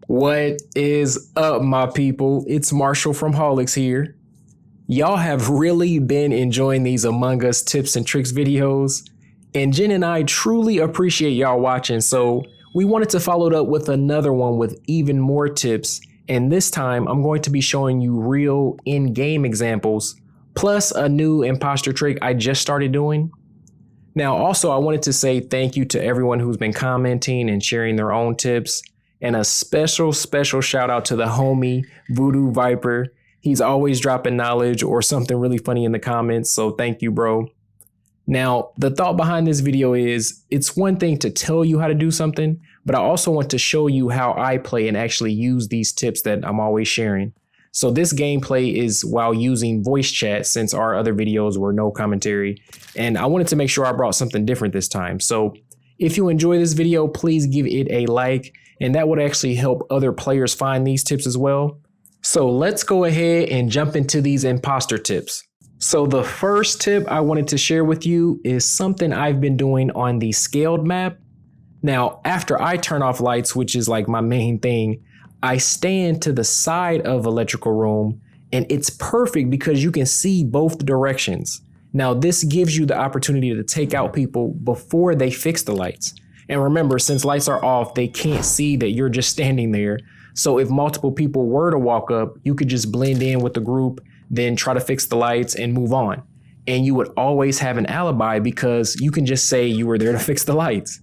What is up, my people? It's Marshall from Holics here. Y'all have really been enjoying these Among Us tips and tricks videos, and Jen and I truly appreciate y'all watching, so we wanted to follow it up with another one with even more tips, and this time I'm going to be showing you real in-game examples, plus a new imposter trick I just started doing. Now, also, I wanted to say thank you to everyone who's been commenting and sharing their own tips. And a special shout out to the homie Voodoo Viper. He's always dropping knowledge or something really funny in the comments, so thank you, bro. Now, the thought behind this video is, it's one thing to tell you how to do something, but I also want to show you how I play and actually use these tips that I'm always sharing. So this gameplay is while using voice chat, since our other videos were no commentary, and I wanted to make sure I brought something different this time. So if you enjoy this video, please give it a like, and that would actually help other players find these tips as well. So let's go ahead and jump into these imposter tips. So the first tip I wanted to share with you is something I've been doing on the scaled map. Now, after I turn off lights, which is like my main thing, I stand to the side of electrical room, and it's perfect because you can see both directions. Now, this gives you the opportunity to take out people before they fix the lights. And remember, since lights are off, they can't see that you're just standing there. So if multiple people were to walk up, you could just blend in with the group, then try to fix the lights and move on. And you would always have an alibi because you can just say you were there to fix the lights.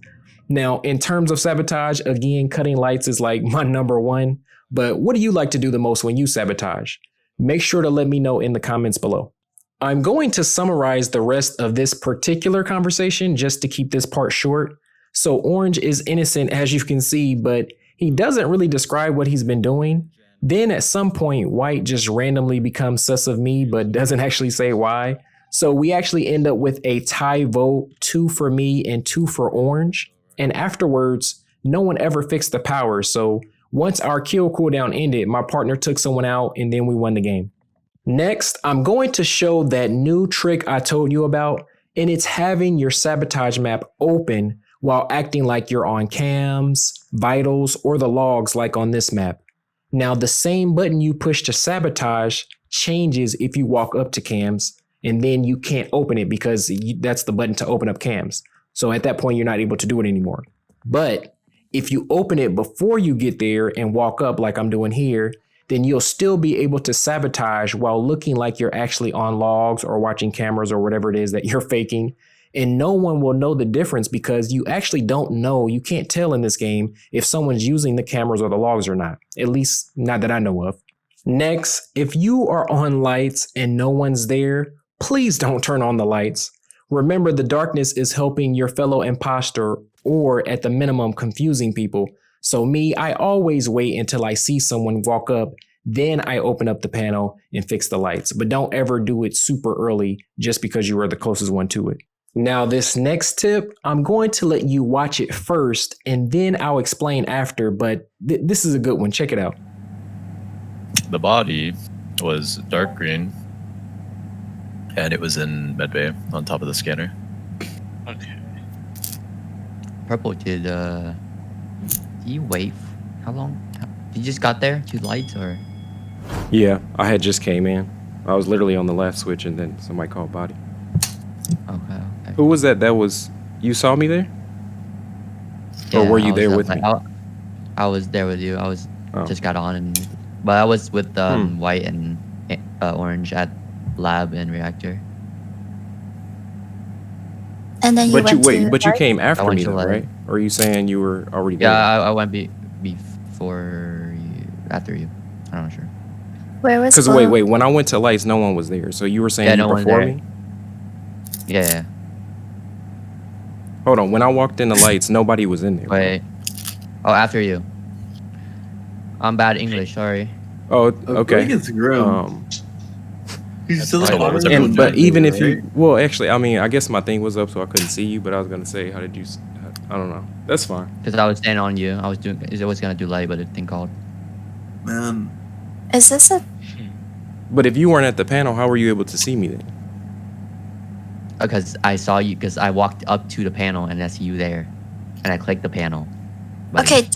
Now, in terms of sabotage, again, cutting lights is like my number one. But what do you like to do the most when you sabotage? Make sure to let me know in the comments below. I'm going to summarize the rest of this particular conversation just to keep this part short. So Orange is innocent, as you can see, but he doesn't really describe what he's been doing. Then at some point, White just randomly becomes sus of me, but doesn't actually say why. So we actually end up with a tie vote, 2 for me and 2 for Orange. And afterwards, no one ever fixed the power. So once our kill cooldown ended, my partner took someone out and then we won the game. Next, I'm going to show that new trick I told you about, and it's having your sabotage map open while acting like you're on cams, vitals, or the logs like on this map. Now, the same button you push to sabotage changes if you walk up to cams, and then you can't open it because that's the button to open up cams. So at that point, you're not able to do it anymore. But if you open it before you get there and walk up like I'm doing here, then you'll still be able to sabotage while looking like you're actually on logs or watching cameras or whatever it is that you're faking. And no one will know the difference because you actually don't know, you can't tell in this game if someone's using the cameras or the logs or not, at least not that I know of. Next, if you are on lights and no one's there, please don't turn on the lights. Remember, the darkness is helping your fellow imposter or at the minimum confusing people. So me, I always wait until I see someone walk up, then I open up the panel and fix the lights. But don't ever do it super early just because you are the closest one to it. Now, this next tip, I'm going to let you watch it first and then I'll explain after, but this is a good one. Check it out. The body was dark green and it was in medbay on top of the scanner. Okay. Purple, did you wait? How long? You just got there? 2 lights or? Yeah, I had just came in. I was literally on the left switch and then somebody called body. Okay. Who was that? That was, you saw me there? Yeah, or were you there with me? I was there with you. I was just got on, but I was with White and Orange at lab and reactor. And then you came after me though, right? Or are you saying you were already there? Yeah, I went before you, after you. I'm not sure. Where was? Because wait, when I went to lights, no one was there. So you were saying you before me? Yeah. Hold on, when I walked in the lights, nobody was in there. Wait. Oh, after you. I'm bad English, sorry. Oh, okay. It's grim. He's still but even if you, well, actually, I mean, I guess my thing was up, so I couldn't see you. But I was gonna say, how did you? I don't know. That's fine. Because I was standing on you. I was gonna do light, but it thing called. Man. Is this a? But if you weren't at the panel, how were you able to see me then? Because I saw you. Because I walked up to the panel and I see you there, and I clicked the panel. But Okay,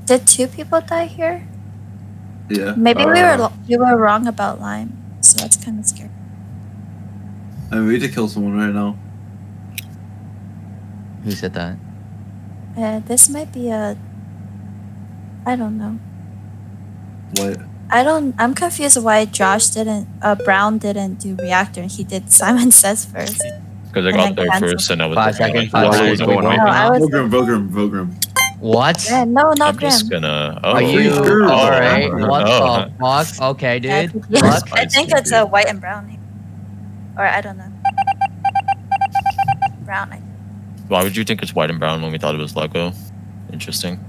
did two people die here? Yeah. Maybe we were wrong about Lime, so that's kind of scary. I mean, we need to kill someone right now. who said that? This might be a. I don't know. What? I'm confused why Brown didn't do reactor and he did Simon Says first. Because I And got then there cancel. first, and I was 5 seconds. like, 5 What seconds. was going on? No, I was. Vogram. What? Yeah, no, not I'm just Grim. gonna. Are you sure. alright? Oh. What Oh. the fuck? Okay, Yeah, dude. yeah, What? I think it's a white and brown. Or I don't know. Brown. Why would you think it's white and brown when we thought it was Lego? Interesting.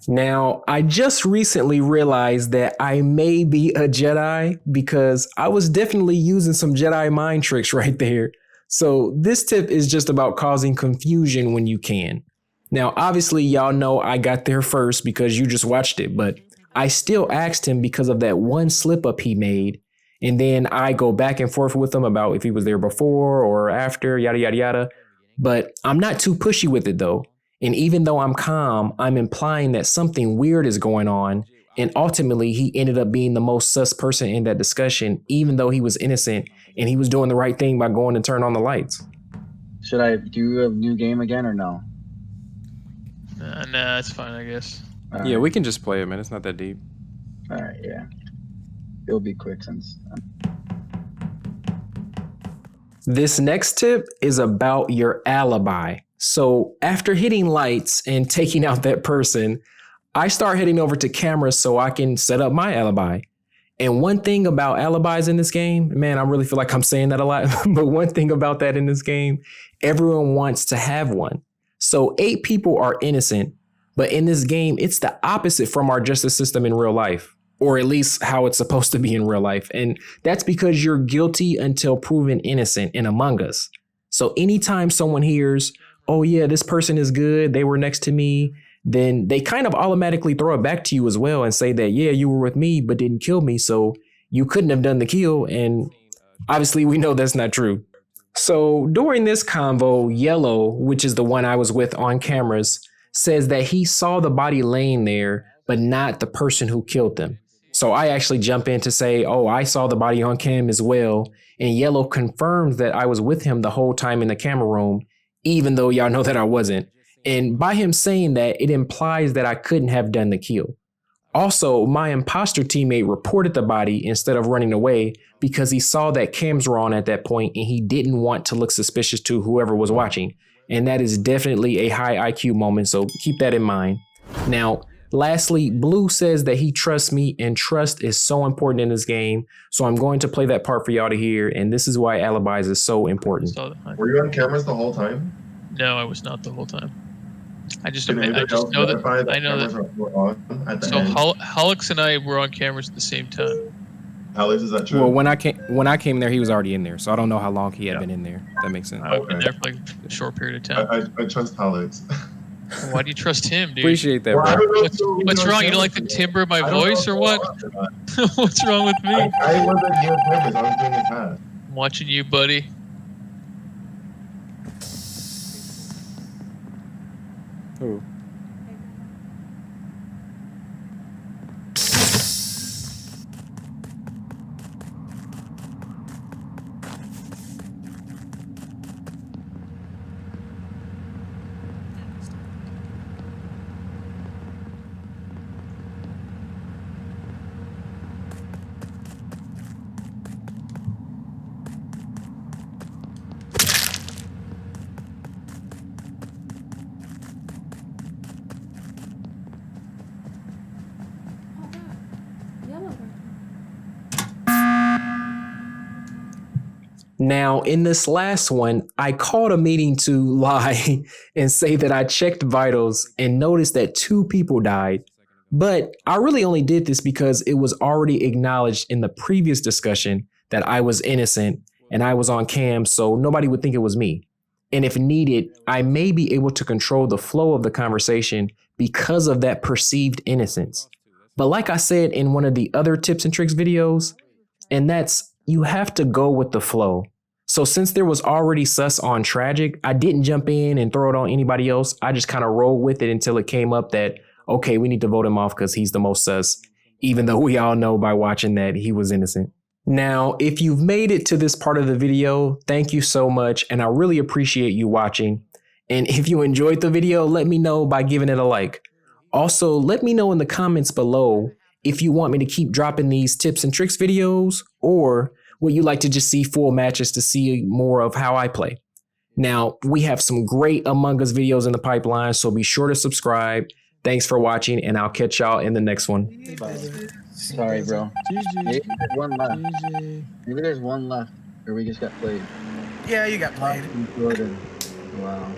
Now, I just recently realized that I may be a Jedi because I was definitely using some Jedi mind tricks right there. So this tip is just about causing confusion when you can. Now, obviously, y'all know I got there first because you just watched it, but I still asked him because of that one slip up he made. And then I go back and forth with him about if he was there before or after, yada, yada, yada. But I'm not too pushy with it though. And even though I'm calm, I'm implying that something weird is going on. And ultimately, he ended up being the most sus person in that discussion, even though he was innocent and he was doing the right thing by going to turn on the lights. Should I do a new game again or no? Nah, it's fine, I guess. Yeah, we can just play it, man. It's not that deep. All right, yeah. It'll be quick since. This next tip is about your alibi. So after hitting lights and taking out that person, I start heading over to cameras so I can set up my alibi. And one thing about alibis in this game, man, I really feel like I'm saying that a lot, but one thing about that in this game, everyone wants to have one. So 8 people are innocent, but in this game, it's the opposite from our justice system in real life, or at least how it's supposed to be in real life. And that's because you're guilty until proven innocent in Among Us. So anytime someone hears, oh yeah, this person is good, they were next to me, then they kind of automatically throw it back to you as well and say that, yeah, you were with me, but didn't kill me. So you couldn't have done the kill. And obviously we know that's not true. So during this convo, Yellow, which is the one I was with on cameras, says that he saw the body laying there, but not the person who killed them. So I actually jump in to say, oh, I saw the body on cam as well. And Yellow confirms that I was with him the whole time in the camera room, even though y'all know that I wasn't. And by him saying that, it implies that I couldn't have done the kill. Also, my imposter teammate reported the body instead of running away because he saw that cams were on at that point and he didn't want to look suspicious to whoever was watching. And that is definitely a high IQ moment, so keep that in mind. Now, lastly, Blue says that he trusts me, and trust is so important in this game. So I'm going to play that part for y'all to hear, and this is why alibis is so important. Were you on cameras the whole time? No, I was not the whole time. I just Can know anybody else that. verify I know cameras that. were on at the So end? Holix and I were on cameras at the same time. Alex, is that true? Well, when I came there, he was already in there, so I don't know how long he had been in there. That makes sense. I've been there for like a short period of time. I trust Alex. Why do you trust him, dude? Appreciate that, Well, I bro. don't know if you What's were on wrong? You don't like cameras the timbre of my I don't know voice if or you what? were on or not. What's wrong with me? I wasn't near cameras. I was doing a task. I'm watching you, buddy. Who? Now, in this last one, I called a meeting to lie and say that I checked vitals and noticed that 2 people died. But I really only did this because it was already acknowledged in the previous discussion that I was innocent and I was on cam, so nobody would think it was me. And if needed, I may be able to control the flow of the conversation because of that perceived innocence. But like I said in one of the other tips and tricks videos, and that's you have to go with the flow. So since there was already sus on Tragic, I didn't jump in and throw it on anybody else. I just kind of rolled with it until it came up that, okay, we need to vote him off because he's the most sus, even though we all know by watching that he was innocent. Now, if you've made it to this part of the video, thank you so much, and I really appreciate you watching. And if you enjoyed the video, let me know by giving it a like. Also, let me know in the comments below if you want me to keep dropping these tips and tricks videos, or would you like to just see full matches to see more of how I play? Now, we have some great Among Us videos in the pipeline, so be sure to subscribe. Thanks for watching, and I'll catch y'all in the next one. Sorry, bro. Maybe there's one left. Maybe there's one left, or we just got played. Yeah, you got played. Jordan. Wow.